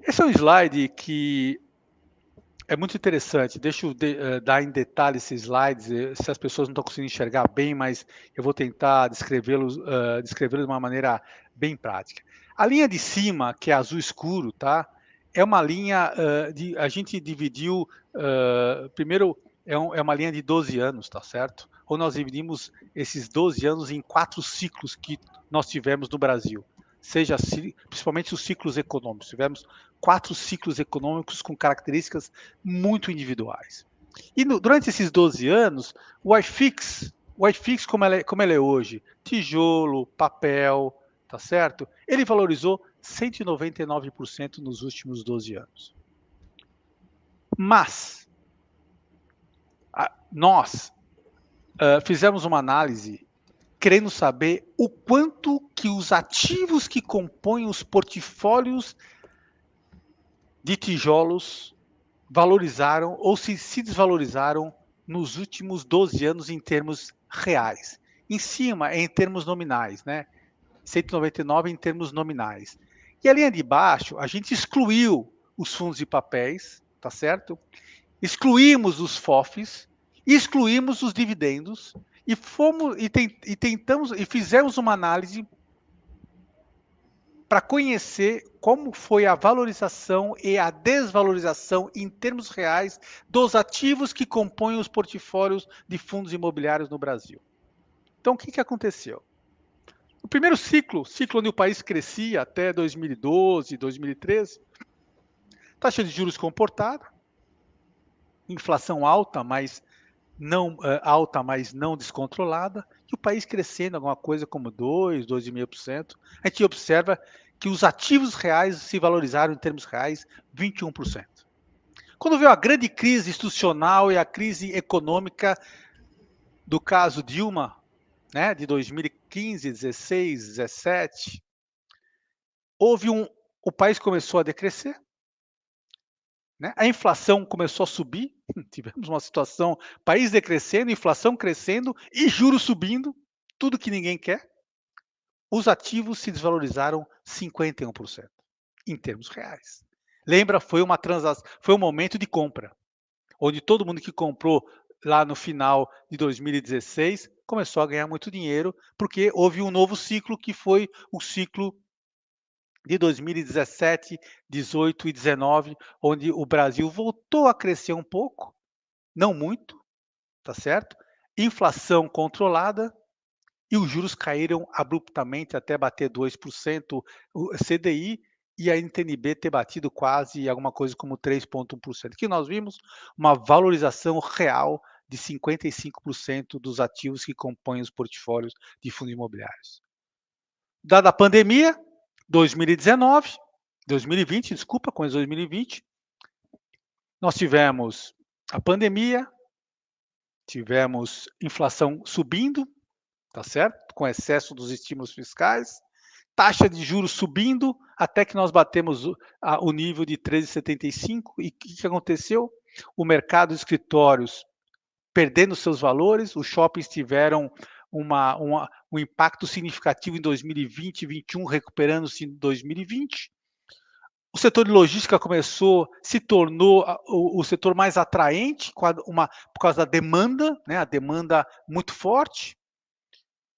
Esse é um slide que é muito interessante. Deixa eu dar em detalhe esses slides, se as pessoas não estão conseguindo enxergar bem, mas eu vou tentar descrevê-los de uma maneira bem prática. A linha de cima, que é azul escuro, tá? É uma linha a gente dividiu, primeiro é uma linha de 12 anos, tá certo? Ou nós dividimos esses 12 anos em 4 ciclos que nós tivemos no Brasil, seja principalmente os ciclos econômicos. Tivemos 4 ciclos econômicos com características muito individuais. E durante esses 12 anos, o iFix como ele é hoje, tijolo, papel, tá certo? Ele valorizou 199% nos últimos 12 anos. Mas nós fizemos uma análise querendo saber o quanto que os ativos que compõem os portfólios de tijolos valorizaram ou se desvalorizaram nos últimos 12 anos em termos reais. Em cima é em termos nominais, né? 199 em termos nominais. E a linha de baixo, a gente excluiu os fundos de papéis, tá certo? Excluímos os FOFs, excluímos os dividendos e tentamos e fizemos uma análise para conhecer como foi a valorização e a desvalorização em termos reais dos ativos que compõem os portfólios de fundos imobiliários no Brasil. Então, o que, que aconteceu? O primeiro ciclo onde o país crescia até 2012, 2013, taxa de juros comportada, inflação alta, mas não descontrolada, e o país crescendo alguma coisa como 2,5%. A gente observa que os ativos reais se valorizaram em termos reais 21%. Quando veio a grande crise institucional e a crise econômica do caso Dilma, né, de 2015, 16, 17, o país começou a decrescer, né? A inflação começou a subir, tivemos uma situação, país decrescendo, inflação crescendo e juros subindo, tudo que ninguém quer. Os ativos se desvalorizaram 51%, em termos reais. Lembra, foi um momento de compra, onde todo mundo que comprou lá no final de 2016 começou a ganhar muito dinheiro, porque houve um novo ciclo, que foi o ciclo de 2017, 18 e 19, onde o Brasil voltou a crescer um pouco, não muito, tá certo? Inflação controlada e os juros caíram abruptamente até bater 2%, o CDI e a NTNB ter batido quase alguma coisa como 3,1%. Que nós vimos uma valorização real de 55% dos ativos que compõem os portfólios de fundos imobiliários. Dada a pandemia, 2019, 2020, desculpa, com 2020, nós tivemos a pandemia, tivemos inflação subindo, tá certo? Com excesso dos estímulos fiscais, taxa de juros subindo, até que nós batemos o nível de 13,75. E o que aconteceu? O mercado de escritórios perdendo seus valores, os shoppings tiveram um impacto significativo em 2020 e 2021, recuperando-se em 2020. O setor de logística se tornou o setor mais atraente por causa da demanda, né, a demanda muito forte,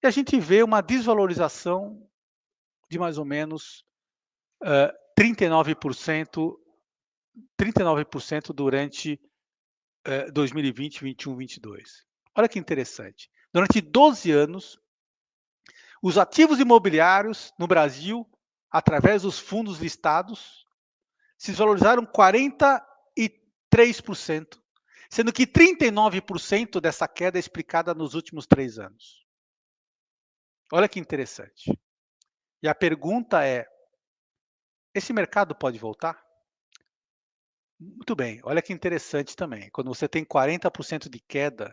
e a gente vê uma desvalorização de mais ou menos 39%, 39% durante 2020, 21, 22. Olha que interessante. Durante 12 anos, os ativos imobiliários no Brasil, através dos fundos listados, se desvalorizaram 43%, sendo que 39% dessa queda é explicada nos últimos 3 anos. Olha que interessante. E a pergunta é: esse mercado pode voltar? Muito bem, olha que interessante também. Quando você tem 40% de queda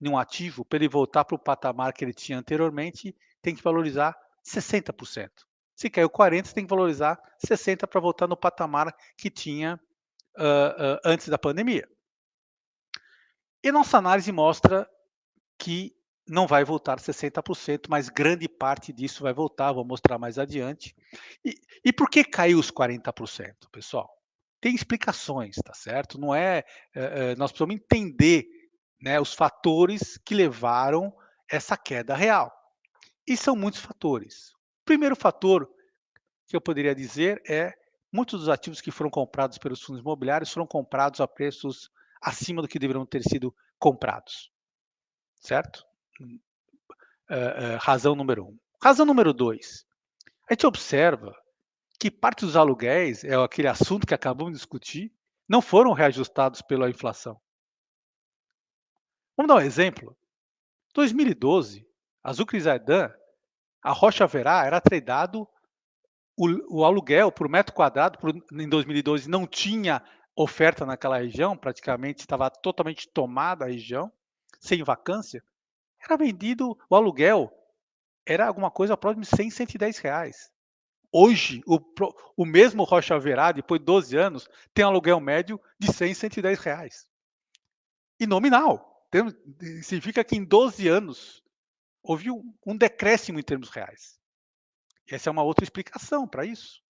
em um ativo, para ele voltar para o patamar que ele tinha anteriormente, tem que valorizar 60%. Se caiu 40%, você tem que valorizar 60% para voltar no patamar que tinha antes da pandemia. E nossa análise mostra que não vai voltar 60%, mas grande parte disso vai voltar, vou mostrar mais adiante. E e por que caiu os 40%, pessoal? Tem explicações, tá certo? Não é, nós precisamos entender, né, os fatores que levaram essa queda real. E são muitos fatores. Primeiro fator que eu poderia dizer é, muitos dos ativos que foram comprados pelos fundos imobiliários foram comprados a preços acima do que deveriam ter sido comprados, certo? Razão número um. Razão número 2, a gente observa que parte dos aluguéis, é aquele assunto que acabamos de discutir, não foram reajustados pela inflação. Vamos dar um exemplo. 2012, a Zucre Zaidan, a Rocha Verá era tradeado o aluguel por metro quadrado, em 2012 não tinha oferta naquela região, praticamente estava totalmente tomada a região, sem vacância, era vendido o aluguel, era alguma coisa próximo de 100, R$ 110. Hoje, o mesmo Rocha Verá, depois de 12 anos, tem um aluguel médio de R$ 100, R$ 110. E nominal. Significa que em 12 anos houve um decréscimo em termos reais. Essa é uma outra explicação para isso.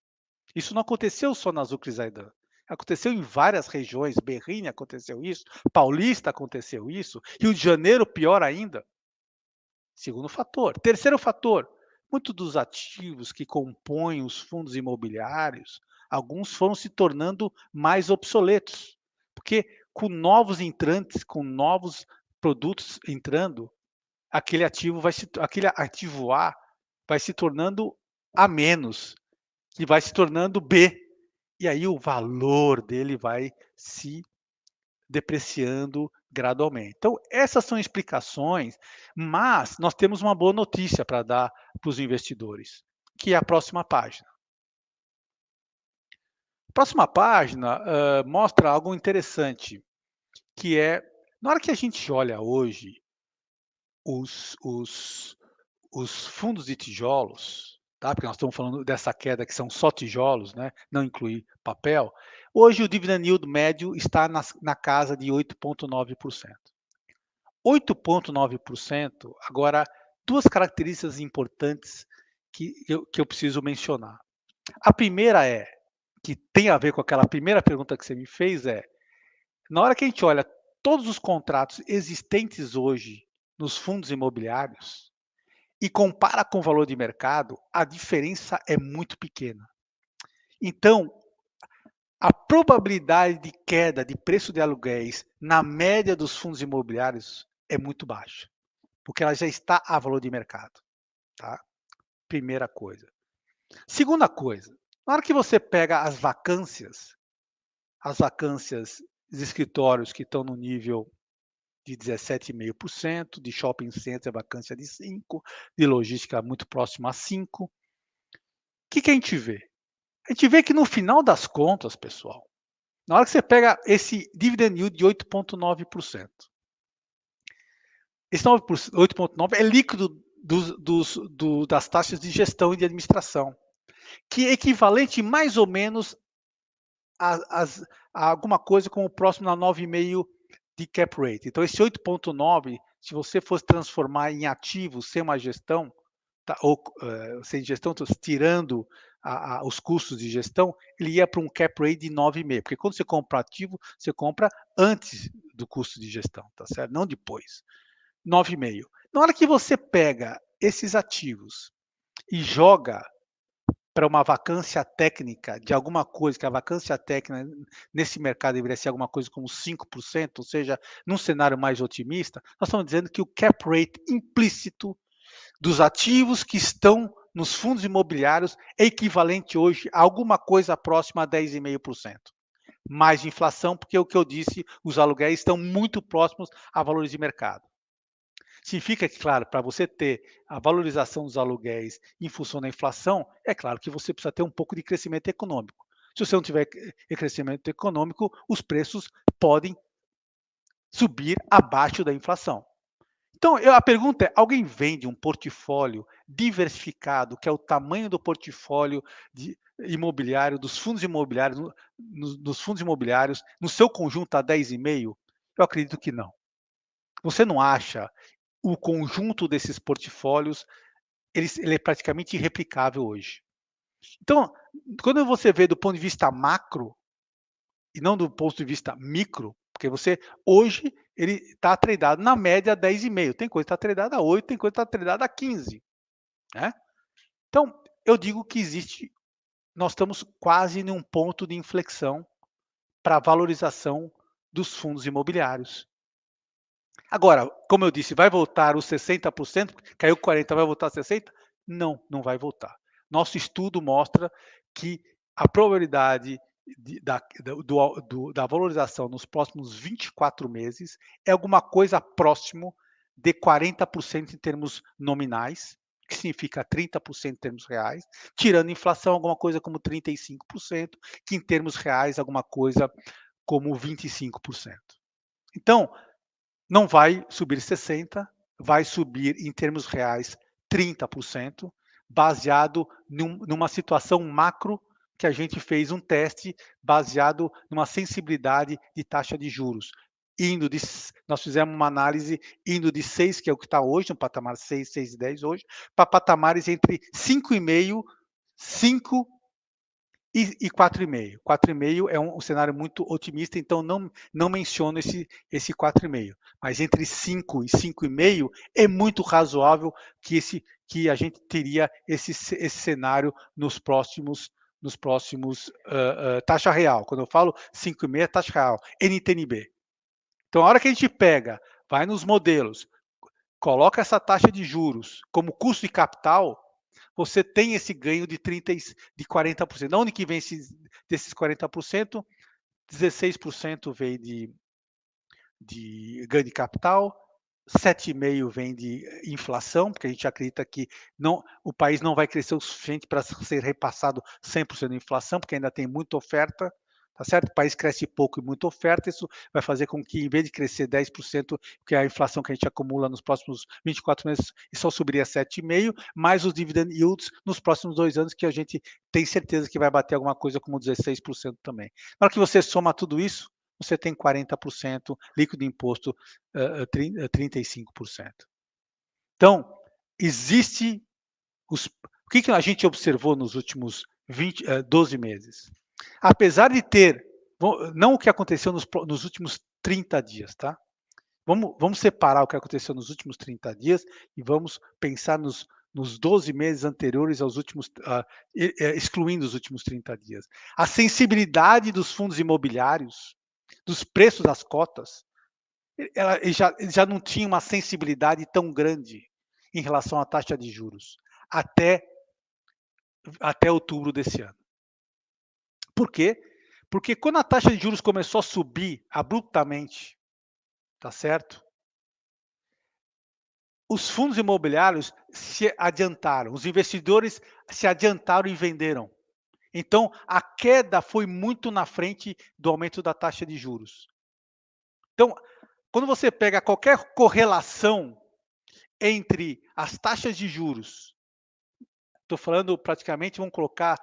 Isso não aconteceu só na Zucre Zaidan. Aconteceu em várias regiões. Berrini aconteceu isso, Paulista aconteceu isso, Rio de Janeiro pior ainda. Segundo fator. Terceiro fator, muitos dos ativos que compõem os fundos imobiliários, alguns foram se tornando mais obsoletos, porque com novos entrantes, com novos produtos entrando, aquele ativo A vai se tornando A menos, que vai se tornando B, e aí o valor dele vai se depreciando gradualmente. Então, essas são explicações, mas nós temos uma boa notícia para dar para os investidores, que é a próxima página. A próxima página mostra algo interessante, que é, na hora que a gente olha hoje os, os, os fundos de tijolos, tá? Porque nós estamos falando dessa queda que são só tijolos, né? Não inclui papel. Hoje o dividend yield médio está na casa de 8,9%. 8,9%. Agora, duas características importantes que eu preciso mencionar. A primeira é, que tem a ver com aquela primeira pergunta que você me fez, é, na hora que a gente olha todos os contratos existentes hoje nos fundos imobiliários e compara com o valor de mercado, a diferença é muito pequena. Então, a probabilidade de queda de preço de aluguéis na média dos fundos imobiliários é muito baixa, porque ela já está a valor de mercado, tá? Primeira coisa. Segunda coisa, na hora que você pega as vacâncias de escritórios que estão no nível de 17,5%, de shopping center a vacância de 5%, de logística muito próximo a 5%. O que a gente vê? A gente vê que no final das contas, pessoal, na hora que você pega esse dividend yield de 8,9%, esse 8,9% é líquido das taxas de gestão e de administração, que é equivalente mais ou menos a alguma coisa como próximo a 9,5% de cap rate. Então, esse 8,9%, se você fosse transformar em ativos sem uma gestão, tá, ou sem gestão, tirando os custos de gestão, ele ia para um cap rate de 9,5%, porque quando você compra ativo, você compra antes do custo de gestão, tá certo? Não depois. 9,5%. Na hora que você pega esses ativos e joga para uma vacância técnica de alguma coisa, que a vacância técnica nesse mercado deveria ser alguma coisa como 5%, ou seja, num cenário mais otimista, nós estamos dizendo que o cap rate implícito dos ativos que estão nos fundos imobiliários é equivalente hoje a alguma coisa próxima a 10,5%. Mais inflação, porque o que eu disse, os aluguéis estão muito próximos a valores de mercado. Significa que, claro, para você ter a valorização dos aluguéis em função da inflação, é claro que você precisa ter um pouco de crescimento econômico. Se você não tiver crescimento econômico, os preços podem subir abaixo da inflação. Então, a pergunta é: alguém vende um portfólio diversificado, que é o tamanho do portfólio imobiliário, dos fundos imobiliários, dos fundos imobiliários, no seu conjunto a 10,5%? Eu acredito que não. Você não acha o conjunto desses portfólios, ele é praticamente irreplicável hoje. Então, quando você vê do ponto de vista macro, e não do ponto de vista micro, porque você hoje ele está tradado na média 10,5, tem coisa que está tradada a 8, tem coisa que está tradada a 15, né. Então, eu digo que nós estamos quase em um ponto de inflexão para a valorização dos fundos imobiliários. Agora, como eu disse, vai voltar os 60%, caiu 40, vai voltar a 60? Não, não vai voltar. Nosso estudo mostra que a probabilidade da valorização nos próximos 24 meses é alguma coisa próximo de 40% em termos nominais, que significa 30% em termos reais, tirando inflação, alguma coisa como 35%, que em termos reais, alguma coisa como 25%. Então, não vai subir 60, vai subir em termos reais 30%, baseado numa situação macro que a gente fez um teste baseado numa sensibilidade de taxa de juros. Nós fizemos uma análise indo de 6, que é o que está hoje, no patamar 6, 6,10 hoje, para patamares entre 5,5, 5 e 4,5. 4,5 é um cenário muito otimista, então não menciono esse 4,5. Mas entre 5 e 5,5 é muito razoável que a gente teria esse cenário nos próximos taxa real. Quando eu falo 5,5 é taxa real, NTNB. Então, a hora que a gente pega, vai nos modelos, coloca essa taxa de juros como custo de capital, você tem esse ganho de 40%. De onde que vem desses 40%? 16% vem de ganho de capital, 7,5% vem de inflação, porque a gente acredita que o país não vai crescer o suficiente para ser repassado 100% da inflação, porque ainda tem muita oferta, tá certo? O país cresce pouco e muita oferta, isso vai fazer com que, em vez de crescer 10%, que é a inflação que a gente acumula nos próximos 24 meses, só subiria 7,5%, mais os dividend yields nos próximos 2 anos, que a gente tem certeza que vai bater alguma coisa como 16% também. Na hora que você soma tudo isso, você tem 40%, líquido imposto 35%. Então, existe o que a gente observou nos últimos 12 meses? Apesar de ter, não o que aconteceu nos últimos 30 dias, tá? Vamos separar o que aconteceu nos últimos 30 dias e vamos pensar nos 12 meses anteriores aos últimos, excluindo os últimos 30 dias. A sensibilidade dos fundos imobiliários, dos preços das cotas, ele já não tinha uma sensibilidade tão grande em relação à taxa de juros, até outubro desse ano. Por quê? Porque quando a taxa de juros começou a subir abruptamente, tá certo? Os fundos imobiliários se adiantaram, os investidores se adiantaram e venderam. Então, a queda foi muito na frente do aumento da taxa de juros. Então, quando você pega qualquer correlação entre as taxas de juros, estou falando praticamente, vamos colocar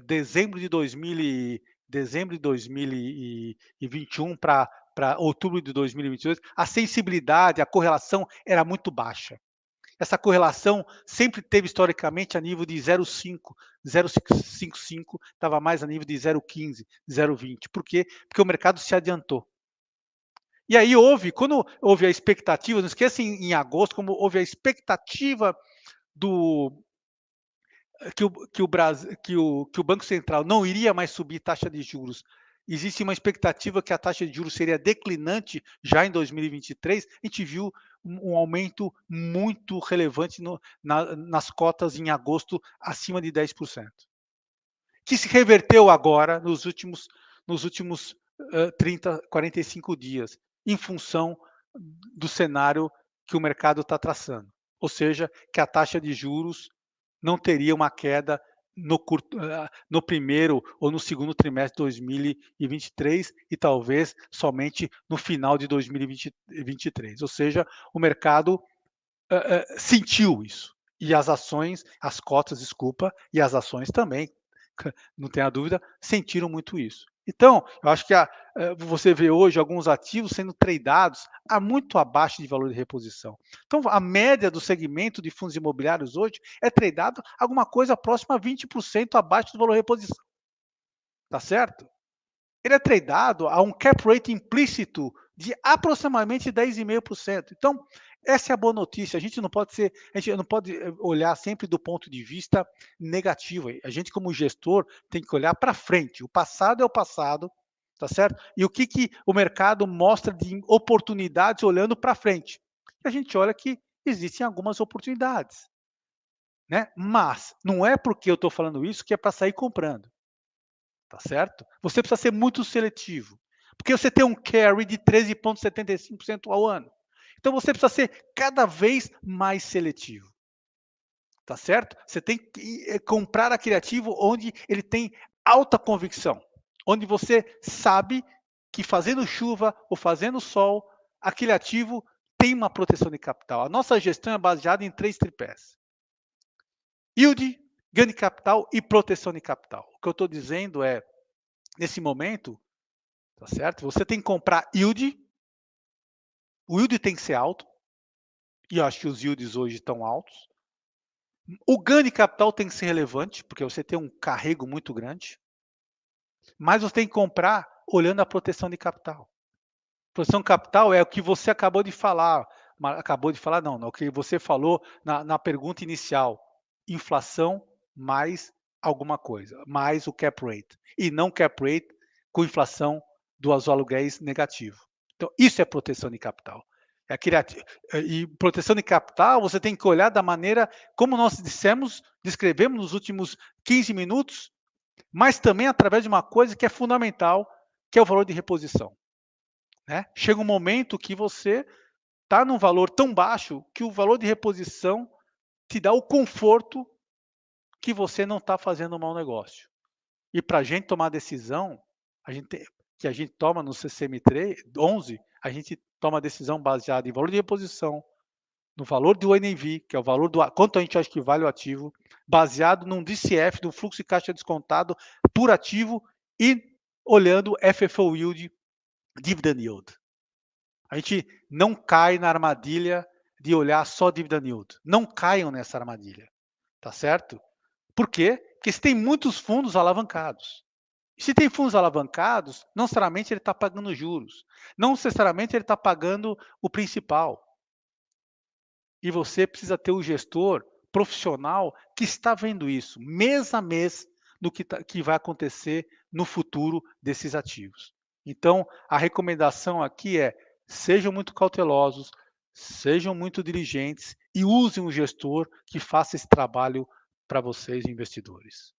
dezembro de 2021 para outubro de 2022, a sensibilidade, a correlação era muito baixa. Essa correlação sempre teve historicamente a nível de 0,5, 0,55, estava mais a nível de 0,15, 0,20. Por quê? Porque o mercado se adiantou. E aí quando houve a expectativa, não esqueça em agosto, como houve a expectativa do que o Banco Central não iria mais subir taxa de juros. Existe uma expectativa que a taxa de juros seria declinante já em 2023. A gente viu um aumento muito relevante nas cotas em agosto, acima de 10%, que se reverteu agora nos últimos 30, 45 dias, em função do cenário que o mercado está traçando. Ou seja, que a taxa de juros não teria uma queda no primeiro ou no segundo trimestre de 2023 e talvez somente no final de 2023. Ou seja, o mercado sentiu isso. E as cotas, desculpa, e as ações também, não tenha dúvida, sentiram muito isso. Então, eu acho que você vê hoje alguns ativos sendo tradeados a muito abaixo de valor de reposição. Então, a média do segmento de fundos imobiliários hoje é tradeado alguma coisa próxima a 20% abaixo do valor de reposição, tá certo? Ele é tradeado a um cap rate implícito de aproximadamente 10,5%. Então, essa é a boa notícia. A gente não pode olhar sempre do ponto de vista negativo. A gente, como gestor, tem que olhar para frente. O passado é o passado, tá certo? E o que, que o mercado mostra de oportunidades olhando para frente? A gente olha que existem algumas oportunidades, né? Mas não é porque eu estou falando isso que é para sair comprando. Tá certo? Você precisa ser muito seletivo, porque você tem um carry de 13,75% ao ano. Então você precisa ser cada vez mais seletivo, tá certo? Você tem que comprar aquele ativo onde ele tem alta convicção, onde você sabe que fazendo chuva ou fazendo sol, aquele ativo tem uma proteção de capital. A nossa gestão é baseada em 3 tripés: yield, ganho de capital e proteção de capital. O que eu estou dizendo é, nesse momento, tá certo? Você tem que comprar yield, o yield tem que ser alto, e eu acho que os yields hoje estão altos. O ganho de capital tem que ser relevante, porque você tem um carrego muito grande, mas você tem que comprar olhando a proteção de capital. Proteção de capital é o que você acabou de falar não, o que você falou na pergunta inicial, inflação mais alguma coisa, mais o cap rate, e não cap rate com inflação dos aluguéis negativo. Então isso é proteção de capital. É aquele e proteção de capital você tem que olhar da maneira como nós descrevemos nos últimos 15 minutos, mas também através de uma coisa que é fundamental, que é o valor de reposição. Né? Chega um momento que você está num valor tão baixo que o valor de reposição te dá o conforto que você não está fazendo um mau negócio. E para a gente tomar decisão, que a gente toma no CCM11, a gente toma decisão baseada em valor de reposição, no valor do NAV, que é o valor do quanto a gente acha que vale o ativo, baseado num DCF, do fluxo de caixa descontado por ativo e olhando FFO yield, dividend yield. A gente não cai na armadilha de olhar só dividend yield. Não caiam nessa armadilha, tá certo? Por quê? Porque se tem muitos fundos alavancados. E se tem fundos alavancados, não necessariamente ele está pagando juros. Não necessariamente ele está pagando o principal. E você precisa ter o gestor profissional que está vendo isso, mês a mês, que vai acontecer no futuro desses ativos. Então, a recomendação aqui é: sejam muito cautelosos, sejam muito diligentes e usem um gestor que faça esse trabalho para vocês, investidores.